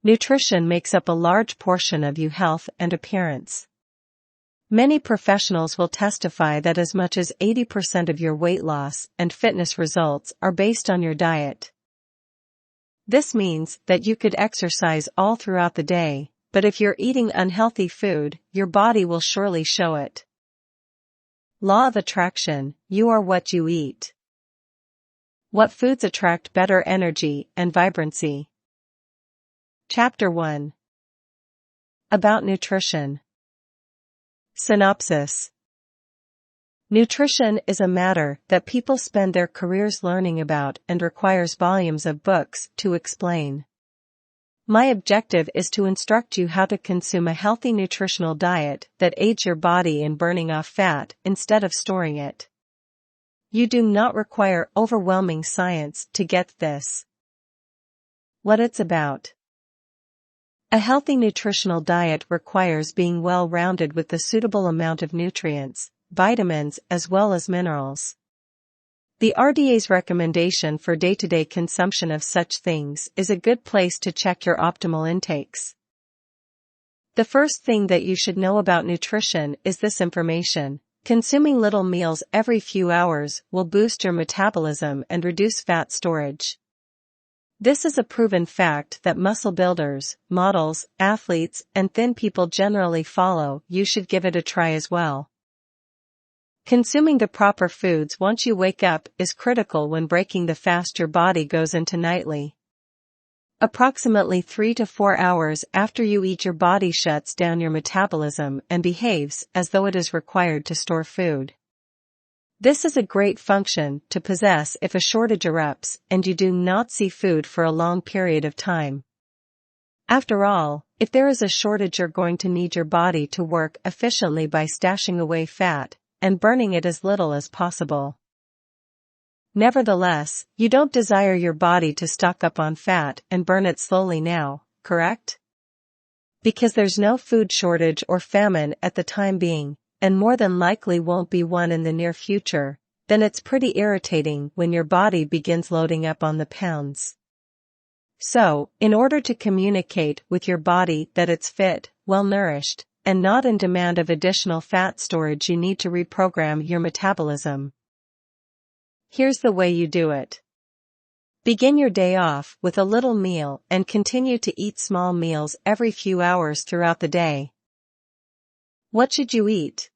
Nutrition makes up a large portion of your health and appearance. Many professionals will testify that as much as 80% of your weight loss and fitness results are based on your diet. This means that you could exercise all throughout the day, but if you're eating unhealthy food, your body will surely show it. Law of attraction: you are what you eat. What foods attract better energy and vibrancy? Chapter 1. About nutrition. Synopsis. Nutrition is a matter that people spend their careers learning about and requires volumes of books to explain. My objective is to instruct you how to consume a healthy nutritional diet that aids your body in burning off fat instead of storing it. You do not require overwhelming science to get this. What it's about. A healthy nutritional diet requires being well-rounded with the suitable amount of nutrients, vitamins as well as minerals. The RDA's recommendation for day-to-day consumption of such things is a good place to check your optimal intakes. The first thing that you should know about nutrition is this information: consuming little meals every few hours will boost your metabolism and reduce fat storage. This is a proven fact that muscle builders, models, athletes, and thin people generally follow. You should give it a try as well. Consuming the proper foods once you wake up is critical when breaking the fast your body goes into nightly. Approximately 3 to 4 hours after you eat, your body shuts down your metabolism and behaves as though it is required to store food. This is a great function to possess if a shortage erupts and you do not see food for a long period of time. After all, if there is a shortage, you're going to need your body to work efficiently by stashing away fat and burning it as little as possible. Nevertheless, you don't desire your body to stock up on fat and burn it slowly now, correct? Because there's no food shortage or famine at the time being, and more than likely won't be one in the near future, then it's pretty irritating when your body begins loading up on the pounds. So, in order to communicate with your body that it's fit, well-nourished, and not in demand of additional fat storage, you need to reprogram your metabolism. Here's the way you do it. Begin your day off with a little meal and continue to eat small meals every few hours throughout the day. What should you eat?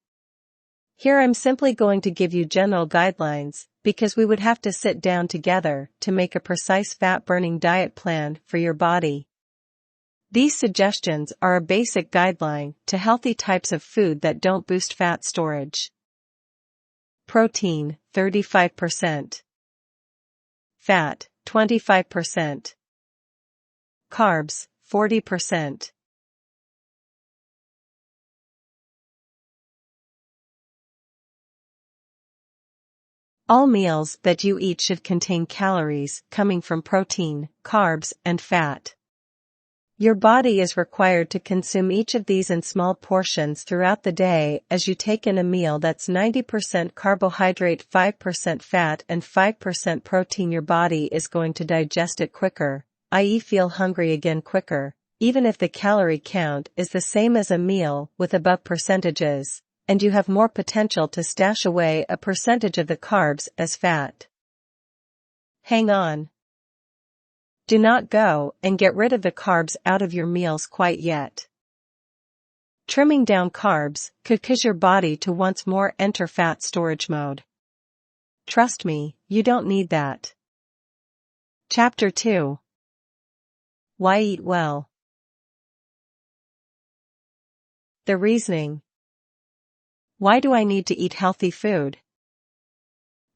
Here I'm simply going to give you general guidelines, because we would have to sit down together to make a precise fat-burning diet plan for your body. These suggestions are a basic guideline to healthy types of food that don't boost fat storage. Protein, 35%. Fat, 25%. Carbs, 40%. All meals that you eat should contain calories coming from protein, carbs, and fat. Your body is required to consume each of these in small portions throughout the day as you take in a meal that's 90% carbohydrate, 5% fat, and 5% protein. Your body is going to digest it quicker, i.e. feel hungry again quicker, even if the calorie count is the same as a meal with above percentages, and you have more potential to stash away a percentage of the carbs as fat. Hang on. Do not go and get rid of the carbs out of your meals quite yet. Trimming down carbs could cause your body to once more enter fat storage mode. Trust me, you don't need that. Chapter 2. Why eat well? The reasoning. Why do I need to eat healthy food?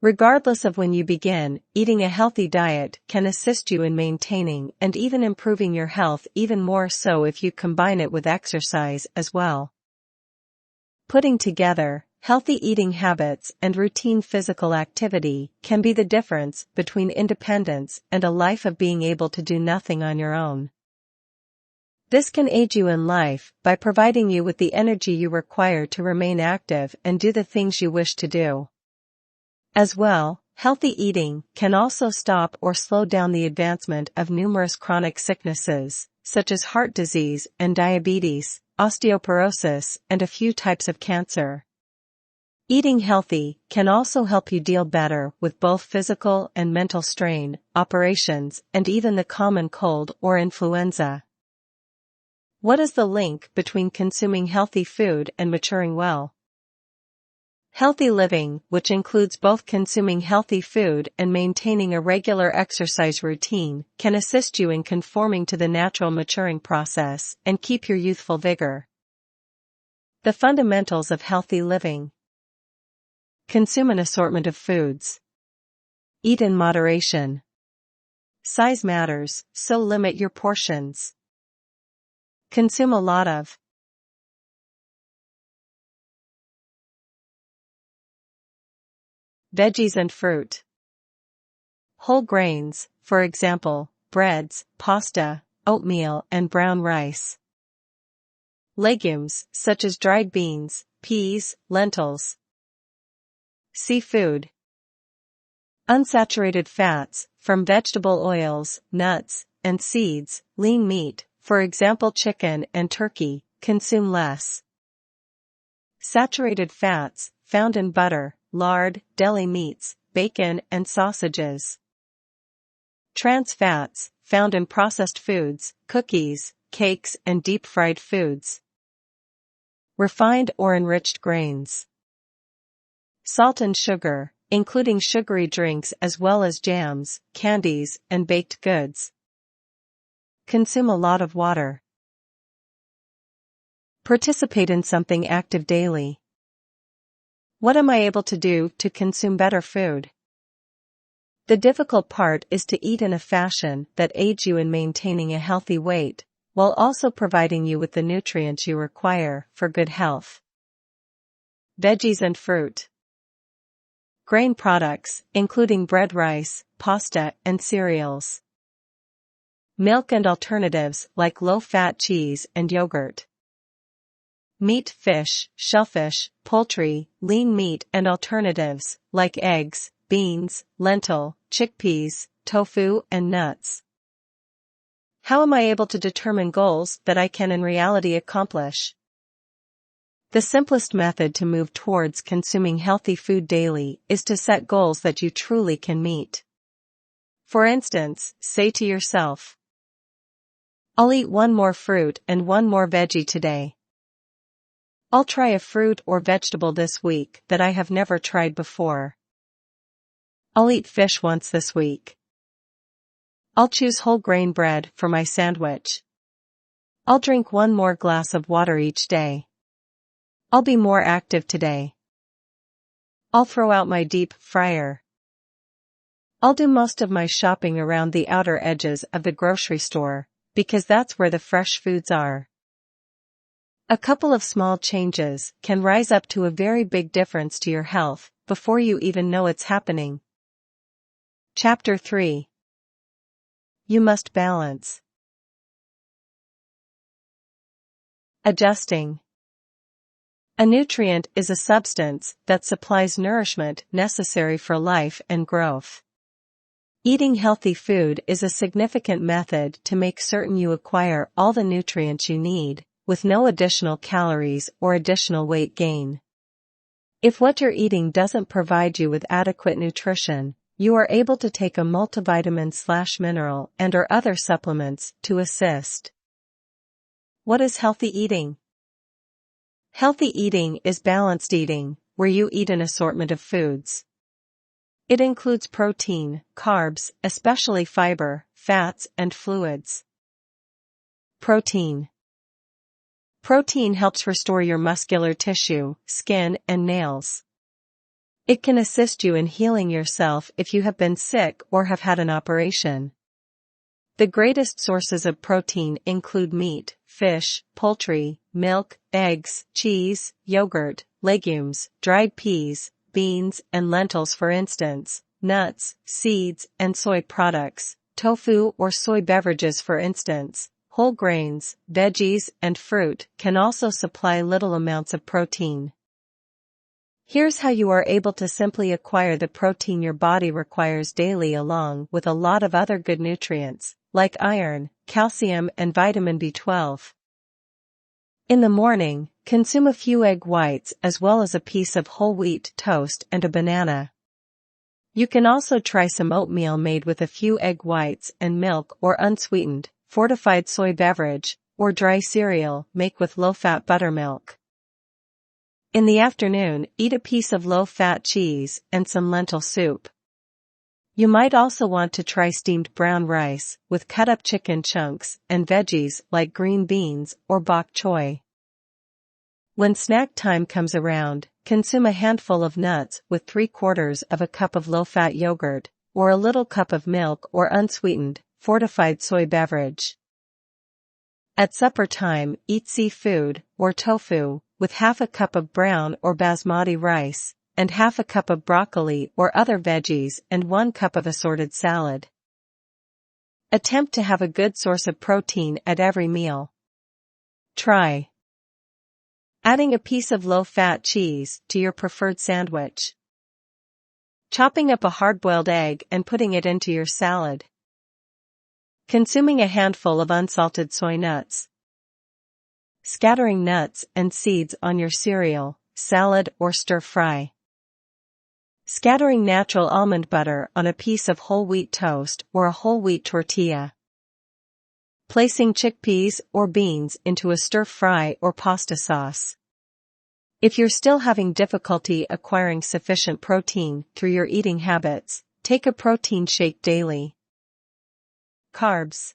Regardless of when you begin, eating a healthy diet can assist you in maintaining and even improving your health, even more so if you combine it with exercise as well. Putting together healthy eating habits and routine physical activity can be the difference between independence and a life of being able to do nothing on your own. This can aid you in life by providing you with the energy you require to remain active and do the things you wish to do. As well, healthy eating can also stop or slow down the advancement of numerous chronic sicknesses, such as heart disease and diabetes, osteoporosis, and a few types of cancer. Eating healthy can also help you deal better with both physical and mental strain, operations, and even the common cold or influenza. What is the link between consuming healthy food and maturing well? Healthy living, which includes both consuming healthy food and maintaining a regular exercise routine, can assist you in conforming to the natural maturing process and keep your youthful vigor. The fundamentals of healthy living. Consume an assortment of foods. Eat in moderation. Size matters, so limit your portions. Consume a lot of veggies and fruit. Whole grains, for example, breads, pasta, oatmeal, and brown rice. Legumes, such as dried beans, peas, lentils. Seafood. Unsaturated fats, from vegetable oils, nuts, and seeds, lean meat, for example chicken and turkey, consume less. Saturated fats, found in butter, lard, deli meats, bacon, and sausages. Trans fats, found in processed foods, cookies, cakes, and deep-fried foods. Refined or enriched grains. Salt and sugar, including sugary drinks as well as jams, candies, and baked goods. Consume a lot of water. Participate in something active daily. What am I able to do to consume better food? The difficult part is to eat in a fashion that aids you in maintaining a healthy weight, while also providing you with the nutrients you require for good health. Veggies and fruit. Grain products, including bread, rice, pasta, and cereals. Milk and alternatives like low-fat cheese and yogurt. Meat, fish, shellfish, poultry, lean meat and alternatives like eggs, beans, lentil, chickpeas, tofu, and nuts. How am I able to determine goals that I can in reality accomplish? The simplest method to move towards consuming healthy food daily is to set goals that you truly can meet. For instance, say to yourself, I'll eat one more fruit and one more veggie today. I'll try a fruit or vegetable this week that I have never tried before. I'll eat fish once this week. I'll choose whole grain bread for my sandwich. I'll drink one more glass of water each day. I'll be more active today. I'll throw out my deep fryer. I'll do most of my shopping around the outer edges of the grocery store, because that's where the fresh foods are. A couple of small changes can rise up to a very big difference to your health before you even know it's happening. Chapter 3. You must balance. Adjusting. A nutrient is a substance that supplies nourishment necessary for life and growth. Eating healthy food is a significant method to make certain you acquire all the nutrients you need, with no additional calories or additional weight gain. If what you're eating doesn't provide you with adequate nutrition, you are able to take a multivitamin/mineral and/or other supplements to assist. What is healthy eating? Healthy eating is balanced eating, where you eat an assortment of foods. It includes protein, carbs, especially fiber, fats, and fluids. Protein. Protein helps restore your muscular tissue, skin, and nails. It can assist you in healing yourself if you have been sick or have had an operation. The greatest sources of protein include meat, fish, poultry, milk, eggs, cheese, yogurt, legumes, dried peas, beans, and lentils for instance, nuts, seeds, and soy products, tofu or soy beverages for instance, whole grains, veggies, and fruit can also supply little amounts of protein. Here's how you are able to simply acquire the protein your body requires daily along with a lot of other good nutrients, like iron, calcium and vitamin B12. In the morning, consume a few egg whites as well as a piece of whole wheat toast and a banana. You can also try some oatmeal made with a few egg whites and milk or unsweetened, fortified soy beverage, or dry cereal make with low-fat buttermilk. In the afternoon, eat a piece of low-fat cheese and some lentil soup. You might also want to try steamed brown rice with cut-up chicken chunks and veggies like green beans or bok choy. When snack time comes around, consume a handful of nuts with 3/4 of a cup of low-fat yogurt, or a little cup of milk or unsweetened, fortified soy beverage. At supper time, eat seafood, or tofu, with half a cup of brown or basmati rice, and half a cup of broccoli or other veggies and 1 cup of assorted salad. Attempt to have a good source of protein at every meal. Try adding a piece of low-fat cheese to your preferred sandwich. Chopping up a hard-boiled egg and putting it into your salad. Consuming a handful of unsalted soy nuts. Scattering nuts and seeds on your cereal, salad or stir-fry. Scattering natural almond butter on a piece of whole wheat toast or a whole wheat tortilla. Placing chickpeas or beans into a stir-fry or pasta sauce. If you're still having difficulty acquiring sufficient protein through your eating habits, take a protein shake daily. Carbs.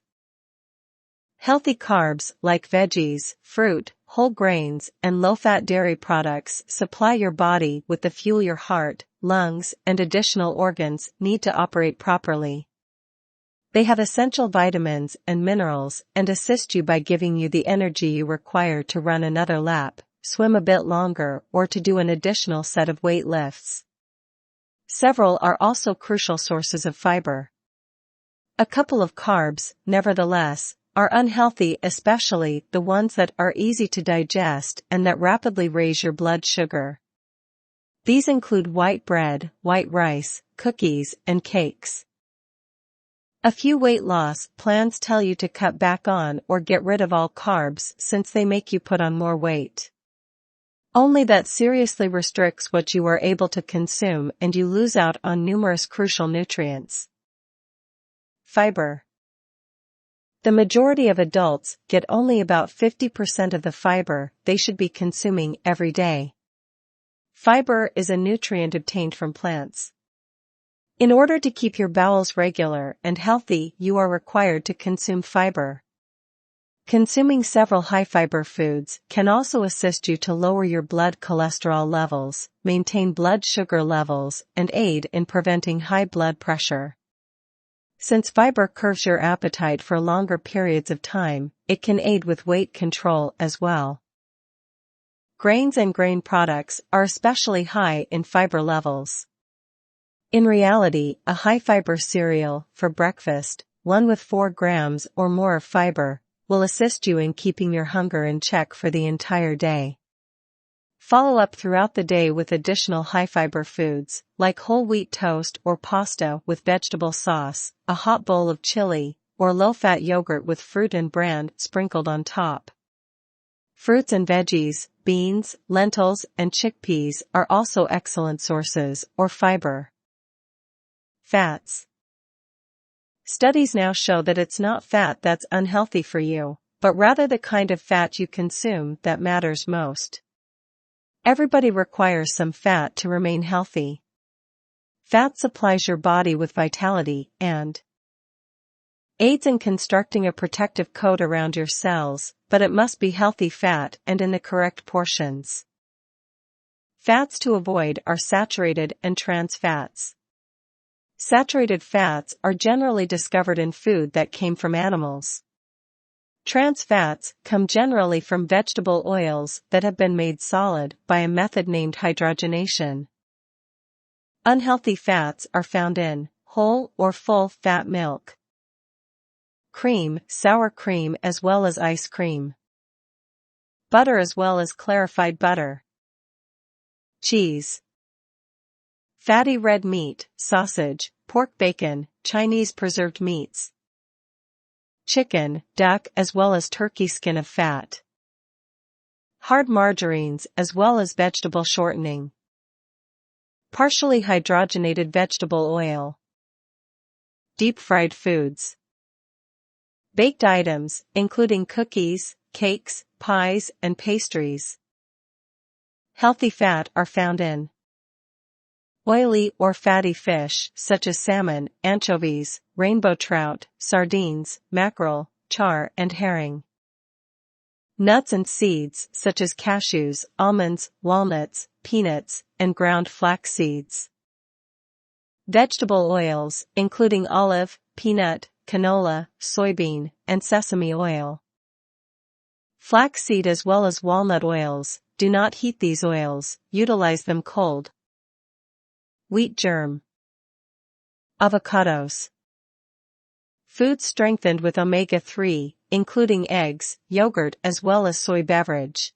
Healthy carbs like veggies, fruit, whole grains, and low-fat dairy products supply your body with the fuel your heart, lungs, and additional organs need to operate properly. They have essential vitamins and minerals and assist you by giving you the energy you require to run another lap, swim a bit longer, or to do an additional set of weight lifts. Several are also crucial sources of fiber. A couple of carbs, nevertheless, are unhealthy, especially the ones that are easy to digest and that rapidly raise your blood sugar. These include white bread, white rice, cookies, and cakes. A few weight loss plans tell you to cut back on or get rid of all carbs since they make you put on more weight. Only that seriously restricts what you are able to consume and you lose out on numerous crucial nutrients. Fiber. The majority of adults get only about 50% of the fiber they should be consuming every day. Fiber is a nutrient obtained from plants. In order to keep your bowels regular and healthy, you are required to consume fiber. Consuming several high-fiber foods can also assist you to lower your blood cholesterol levels, maintain blood sugar levels, and aid in preventing high blood pressure. Since fiber curbs your appetite for longer periods of time, it can aid with weight control as well. Grains and grain products are especially high in fiber levels. In reality, a high-fiber cereal for breakfast, one with 4 grams or more of fiber, will assist you in keeping your hunger in check for the entire day. Follow up throughout the day with additional high-fiber foods, like whole wheat toast or pasta with vegetable sauce, a hot bowl of chili, or low-fat yogurt with fruit and bran sprinkled on top. Fruits and veggies, beans, lentils, and chickpeas are also excellent sources of fiber. Fats. Studies now show that it's not fat that's unhealthy for you, but rather the kind of fat you consume that matters most. Everybody requires some fat to remain healthy. Fat supplies your body with vitality and aids in constructing a protective coat around your cells, but it must be healthy fat and in the correct portions. Fats to avoid are saturated and trans fats. Saturated fats are generally discovered in food that came from animals. Trans fats come generally from vegetable oils that have been made solid by a method named hydrogenation. Unhealthy fats are found in whole or full fat milk, cream, sour cream as well as ice cream, butter as well as clarified butter, cheese, fatty red meat, sausage, pork bacon, Chinese preserved meats. chicken, duck as well as turkey skin of fat. Hard margarines as well as vegetable shortening. Partially hydrogenated vegetable oil. Deep-fried foods. Baked items, including cookies, cakes, pies, and pastries. Healthy fat are found in oily or fatty fish such as salmon, anchovies, rainbow trout, sardines, mackerel, char, and herring. Nuts and seeds such as cashews, almonds, walnuts, peanuts, and ground flax seeds. Vegetable oils, including olive, peanut, canola, soybean, and sesame oil. Flaxseed as well as walnut oils. Do not heat these oils, utilize them cold. Wheat germ. Avocados. Foods strengthened with omega-3, including eggs, yogurt as well as soy beverage.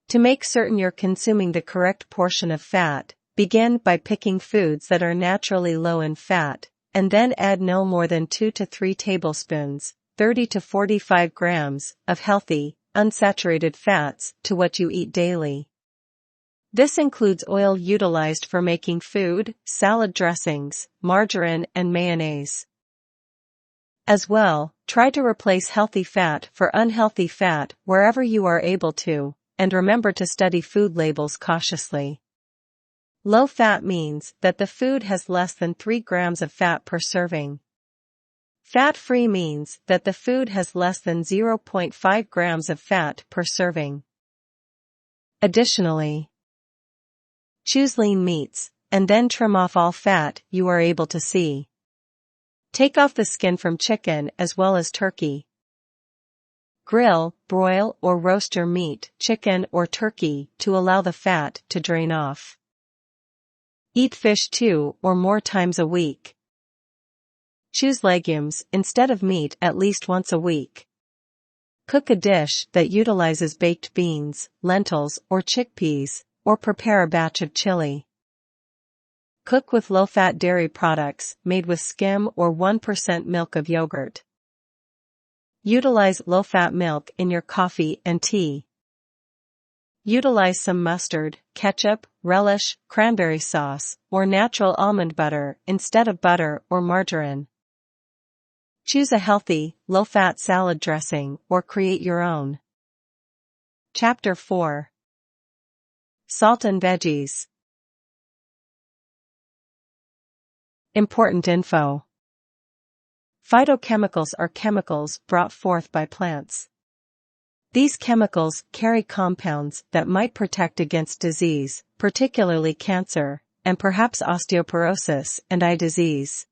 To make certain you're consuming the correct portion of fat, begin by picking foods that are naturally low in fat, and then add no more than 2 to 3 tablespoons, 30 to 45 grams, of healthy, unsaturated fats to what you eat daily. This includes oil utilized for making food, salad dressings, margarine and mayonnaise. As well, try to replace healthy fat for unhealthy fat wherever you are able to, and remember to study food labels cautiously. Low fat means that the food has less than 3 grams of fat per serving. Fat-free means that the food has less than 0.5 grams of fat per serving. Additionally, choose lean meats, and then trim off all fat you are able to see. Take off the skin from chicken as well as turkey. Grill, broil or roast your meat, chicken or turkey to allow the fat to drain off. Eat fish 2 or more times a week. Choose legumes instead of meat at least once a week. Cook a dish that utilizes baked beans, lentils or chickpeas, or prepare a batch of chili. Cook with low-fat dairy products made with skim or 1% milk of yogurt. Utilize low-fat milk in your coffee and tea. Utilize some mustard, ketchup, relish, cranberry sauce, or natural almond butter instead of butter or margarine. Choose a healthy, low-fat salad dressing or create your own. Chapter 4. Salt and veggies. Important info. Phytochemicals are chemicals brought forth by plants. These chemicals carry compounds that might protect against disease, particularly cancer, and perhaps osteoporosis and eye disease.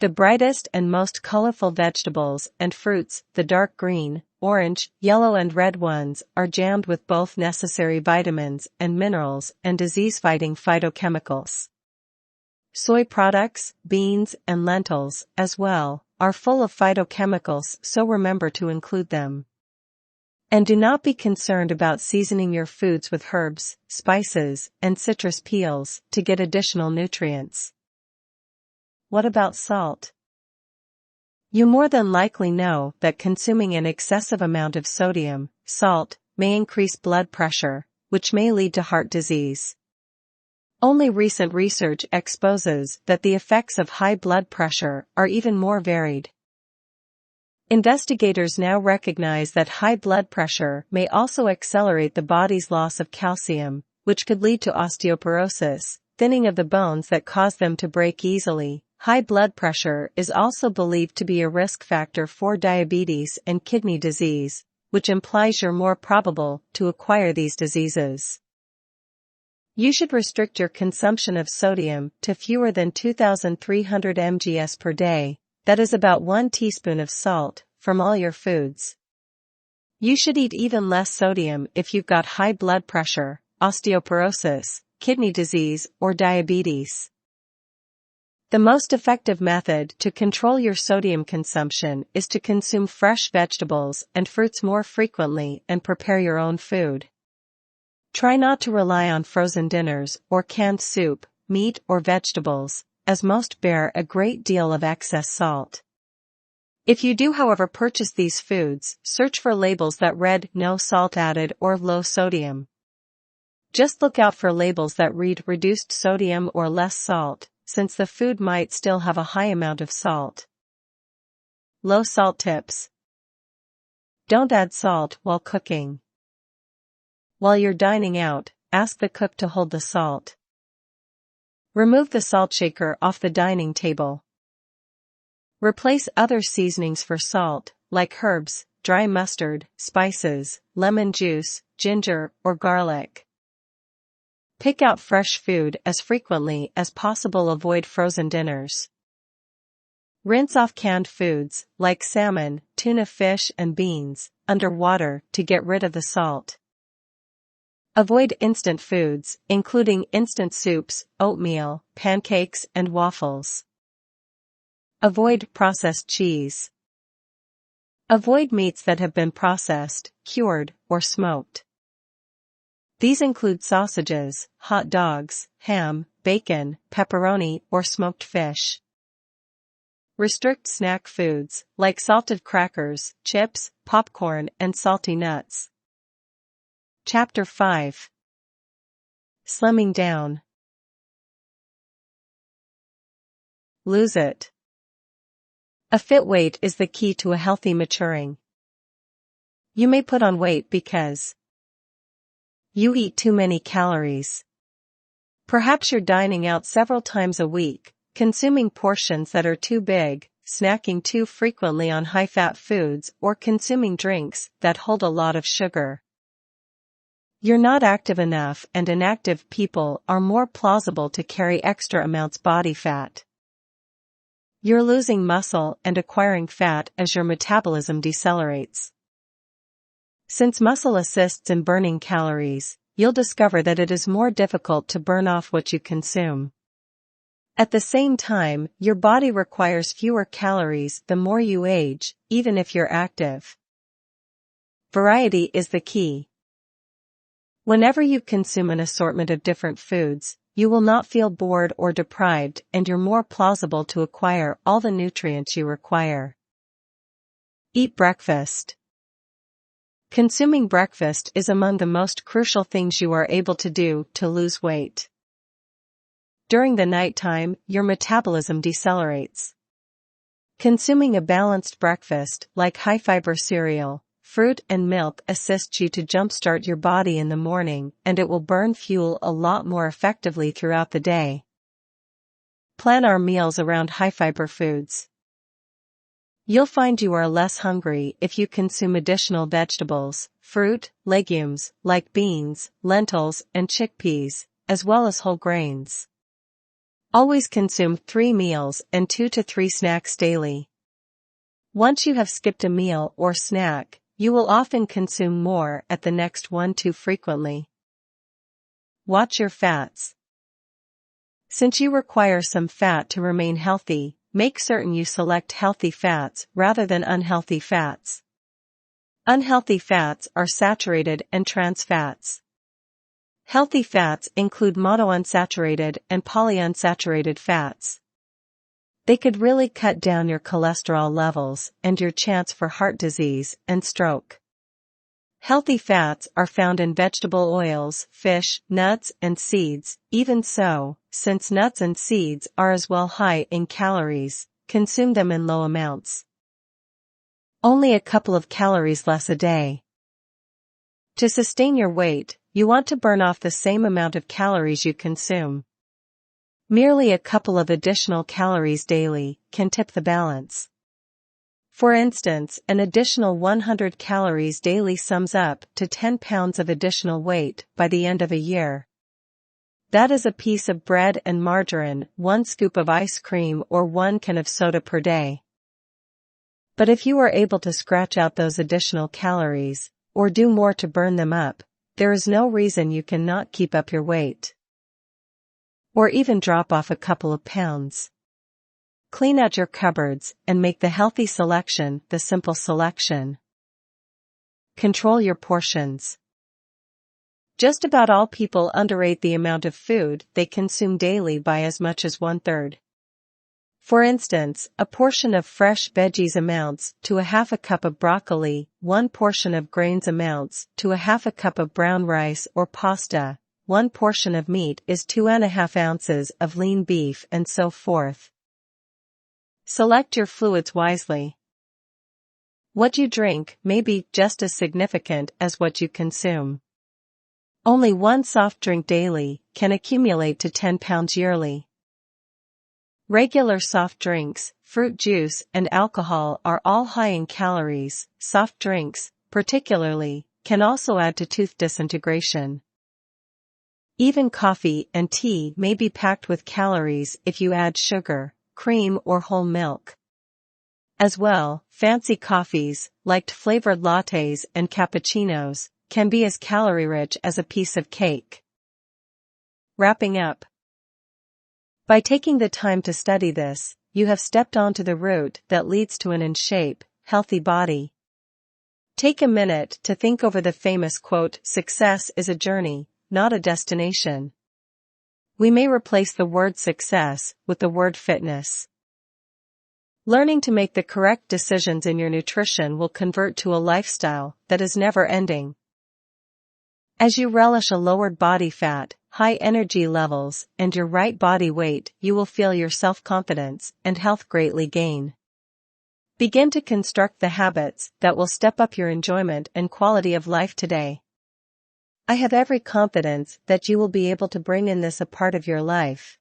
The brightest and most colorful vegetables and fruits, the dark green, orange, yellow and red ones, are jammed with both necessary vitamins and minerals and disease-fighting phytochemicals. Soy products, beans, and lentils, as well, are full of phytochemicals, so remember to include them. And do not be concerned about seasoning your foods with herbs, spices, and citrus peels to get additional nutrients. What about salt? You more than likely know that consuming an excessive amount of sodium, salt, may increase blood pressure, which may lead to heart disease. Only recent research exposes that the effects of high blood pressure are even more varied. Investigators now recognize that high blood pressure may also accelerate the body's loss of calcium, which could lead to osteoporosis, thinning of the bones that cause them to break easily. High blood pressure is also believed to be a risk factor for diabetes and kidney disease, which implies you're more probable to acquire these diseases. You should restrict your consumption of sodium to fewer than 2,300 mgs per day, that is about 1 teaspoon of salt, from all your foods. You should eat even less sodium if you've got high blood pressure, osteoporosis, kidney disease, or diabetes. The most effective method to control your sodium consumption is to consume fresh vegetables and fruits more frequently and prepare your own food. Try not to rely on frozen dinners or canned soup, meat or vegetables, as most bear a great deal of excess salt. If you do however purchase these foods, search for labels that read "no salt added" or "low sodium." Just look out for labels that read "reduced sodium" or "less salt," since the food might still have a high amount of salt. Low salt tips. Don't add salt while cooking. While you're dining out, ask the cook to hold the salt. Remove the salt shaker off the dining table. Replace other seasonings for salt, like herbs, dry mustard, spices, lemon juice, ginger, or garlic. Pick out fresh food as frequently as possible. Avoid frozen dinners. Rinse off canned foods, like salmon, tuna fish and beans, under water to get rid of the salt. Avoid instant foods, including instant soups, oatmeal, pancakes and waffles. Avoid processed cheese. Avoid meats that have been processed, cured, or smoked. These include sausages, hot dogs, ham, bacon, pepperoni, or smoked fish. Restrict snack foods, like salted crackers, chips, popcorn, and salty nuts. Chapter 5. Slimming down. Lose it. A fit weight is the key to a healthy maturing. You may put on weight because you eat too many calories. Perhaps you're dining out several times a week, consuming portions that are too big, snacking too frequently on high-fat foods, or consuming drinks that hold a lot of sugar. You're not active enough, and inactive people are more plausible to carry extra amounts body fat. You're losing muscle and acquiring fat as your metabolism decelerates. Since muscle assists in burning calories, you'll discover that it is more difficult to burn off what you consume. At the same time, your body requires fewer calories the more you age, even if you're active. Variety is the key. Whenever you consume an assortment of different foods, you will not feel bored or deprived, and you're more plausible to acquire all the nutrients you require. Eat breakfast. Consuming breakfast is among the most crucial things you are able to do to lose weight. During the nighttime, your metabolism decelerates. Consuming a balanced breakfast, like high-fiber cereal, fruit and milk, assists you to jumpstart your body in the morning, and it will burn fuel a lot more effectively throughout the day. Plan our meals around high-fiber foods. You'll find you are less hungry if you consume additional vegetables, fruit, legumes, like beans, lentils, and chickpeas, as well as whole grains. Always consume 3 meals and 2 to 3 snacks daily. Once you have skipped a meal or snack, you will often consume more at the next one too frequently. Watch your fats. Since you require some fat to remain healthy, make certain you select healthy fats rather than unhealthy fats. Unhealthy fats are saturated and trans fats. Healthy fats include monounsaturated and polyunsaturated fats. They could really cut down your cholesterol levels and your chance for heart disease and stroke. Healthy fats are found in vegetable oils, fish, nuts, and seeds. Even so, since nuts and seeds are as well high in calories, consume them in low amounts. Only a couple of calories less a day. To sustain your weight, you want to burn off the same amount of calories you consume. Merely a couple of additional calories daily can tip the balance. For instance, an additional 100 calories daily sums up to 10 pounds of additional weight by the end of a year. That is a piece of bread and margarine, 1 scoop of ice cream, or 1 can of soda per day. But if you are able to scratch out those additional calories, or do more to burn them up, there is no reason you cannot keep up your weight. Or even drop off a couple of pounds. Clean out your cupboards and make the healthy selection the simple selection. Control your portions. Just about all people underrate the amount of food they consume daily by as much as 1/3. For instance, a portion of fresh veggies amounts to a half a cup of broccoli, one portion of grains amounts to a half a cup of brown rice or pasta, one portion of meat is 2.5 ounces of lean beef, and so forth. Select your fluids wisely. What you drink may be just as significant as what you consume. Only one soft drink daily can accumulate to 10 pounds yearly. Regular soft drinks, fruit juice, and alcohol are all high in calories. Soft drinks, particularly, can also add to tooth disintegration. Even coffee and tea may be packed with calories if you add sugar, cream, or whole milk. As well, fancy coffees, like flavored lattes and cappuccinos, can be as calorie-rich as a piece of cake. Wrapping up. By taking the time to study this, you have stepped onto the route that leads to an in-shape, healthy body. Take a minute to think over the famous quote, "Success is a journey, not a destination." We may replace the word success with the word fitness. Learning to make the correct decisions in your nutrition will convert to a lifestyle that is never ending. As you relish a lowered body fat, high energy levels, and your right body weight, you will feel your self-confidence and health greatly gain. Begin to construct the habits that will step up your enjoyment and quality of life today. I have every confidence that you will be able to bring in this a part of your life.